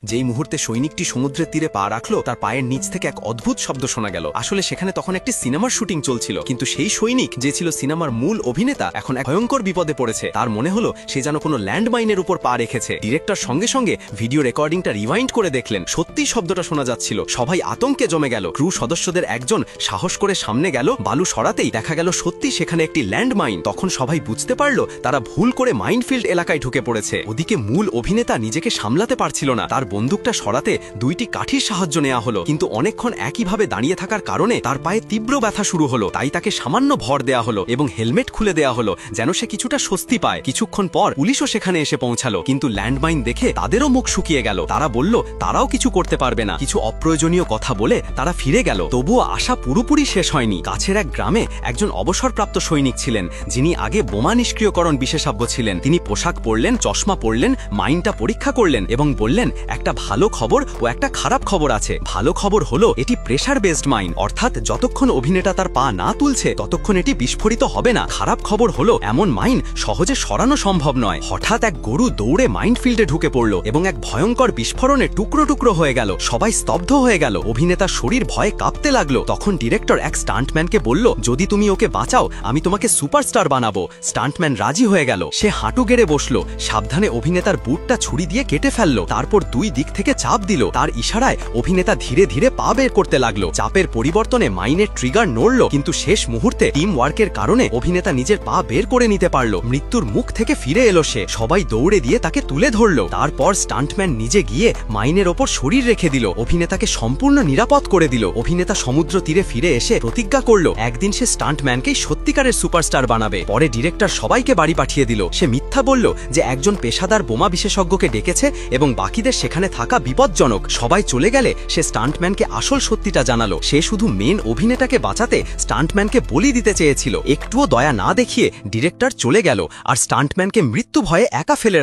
যেই মুহূর্তে সৈনিকটি সমুদ্রের তীরে পা রাখলো তার পায়ের নিচ থেকে এক অদ্ভুত শব্দ শোনা গেল। আসলে সেখানে তখন একটি সিনেমার শুটিং চলছিল, কিন্তু সেই সৈনিক যে ছিল সিনেমার মূল অভিনেতা এখন এক ভয়ঙ্কর বিপদে পড়েছে। তার মনে হলো সে যেন কোনো ল্যান্ডমাইনের উপর পা রেখেছে। ডিরেক্টর সঙ্গে সঙ্গে ভিডিও রেকর্ডিংটা রিওয়াইন্ড করে দেখলেন, সত্যি শব্দটা শোনা যাচ্ছিল। সবাই আতঙ্কে জমে গেল। ক্রু সদস্যদের একজন সাহস করে সামনে গেল, বালু সরাতেই দেখা গেল সত্যি সেখানে একটি ল্যান্ডমাইন। তখন সবাই বুঝতে পারল তারা ভুল করে মাইনফিল্ড এলাকায় ঢুকে পড়েছে। ওদিকে মূল অভিনেতা নিজেকে সামলাতে পারছিল না, তার বন্দুকটা সরাতে দুইটি কাঠির সাহায্য নেওয়া হলো, কিন্তু অনেকক্ষণ একইভাবে দাঁড়িয়ে থাকার কারণে তার পায়ে তীব্র ব্যথা শুরু হলো। তাই তাকে সামান্য ভর দেওয়া হলো এবং হেলমেট খুলে দেওয়া হলো যেন সে কিছুটা স্বস্তি পায়। কিছুক্ষণ পর পুলিশও সেখানে এসে পৌঁছালো, কিন্তু ল্যান্ডমাইন দেখে তাদেরও মুখ শুকিয়ে গেল। তারা বলল তারাও কিছু করতে পারবে না। কিছু অপ্রয়োজনীয় কথা বলে তারা ফিরে গেল। তবুও আশা পুরোপুরি শেষ হয়নি। কাছের এক গ্রামে একজন অবসরপ্রাপ্ত সৈনিক ছিলেন, যিনি আগে বোমা নিষ্ক্রিয়করণ বিশেষজ্ঞ ছিলেন। তিনি পোশাক পরলেন, চশমা পরলেন, মাইনটা পরীক্ষা করলেন এবং বললেন একটা ভালো খবর ও একটা খারাপ খবর আছে। ভালো খবর হলো এটি প্রেসার বেসড মাইন, অর্থাৎ যতক্ষণ অভিনেতা তার পা না তুলছে ততক্ষণ এটি বিস্ফোরিত হবে না। খারাপ খবর হলো এমন মাইন সহজে সরানো সম্ভব নয়। হঠাৎ এক গরু দৌড়ে মাইনফিল্ডে ঢুকে পড়ল এবং এক ভয়ঙ্কর বিস্ফোরণে টুকরো টুকরো হয়ে গেল। সবাই স্তব্ধ হয়ে গেল। অভিনেতার শরীর ভয়ে কাঁপতে লাগলো। তখন ডিরেক্টর এক স্টান্টম্যানকে বলল, যদি তুমি ওকে বাঁচাও আমি তোমাকে সুপারস্টার বানাবো। স্টান্টম্যান রাজি হয়ে গেল। সে হাঁটু গেড়ে বসলো, সাবধানে অভিনেতার বুটটা ছুরি দিয়ে কেটে ফেললো। তারপর দুই দিক থেকে চাপ দিল। তার ইশারায় অভিনেতা ধীরে ধীরে পা বের করতে লাগলো। চাপের পরিবর্তনে মাইনের ট্রিগার নড়ল, কিন্তু শেষ মুহূর্তে টিম ওয়ার্কের কারণে অভিনেতা নিজের পা বের করে নিতে পারল। মৃত্যুর মুখ থেকে ফিরে এলো সে। সবাই দৌড়ে দিয়ে তাকে তুলে ধরল। তারপর স্টান্টম্যান নিজে গিয়ে মাইনের ওপর শরীর রেখে দিল, অভিনেতাকে সম্পূর্ণ নিরাপদ করে দিল। অভিনেতা সমুদ্র তীরে ফিরে এসে প্রতিজ্ঞা করল একদিন সে স্টান্টম্যানকেই সত্যিকারের সুপারস্টার বানাবে। পরে ডিরেক্টর সবাইকে বাড়ি পাঠিয়ে দিল। সে মিথ্যা বলল যে একজন পেশাদার বোমা বিশেষজ্ঞকে ডেকেছে এবং বাকিদের সেখানে থাকা বিপজ্জনক। সবাই চলে গেলে সে স্টান্টম্যানকে আসল সত্যিটা জানালো। সে শুধু মেন অভিনেতাকে বাঁচাতে স্টান্টম্যানকে বলি দিতে চেয়েছিল। একটুও দয়া না দেখিয়ে ডিরেক্টর চলে গেল আর স্টান্টম্যানকে মৃত্যু ভয়ে একা ফেলে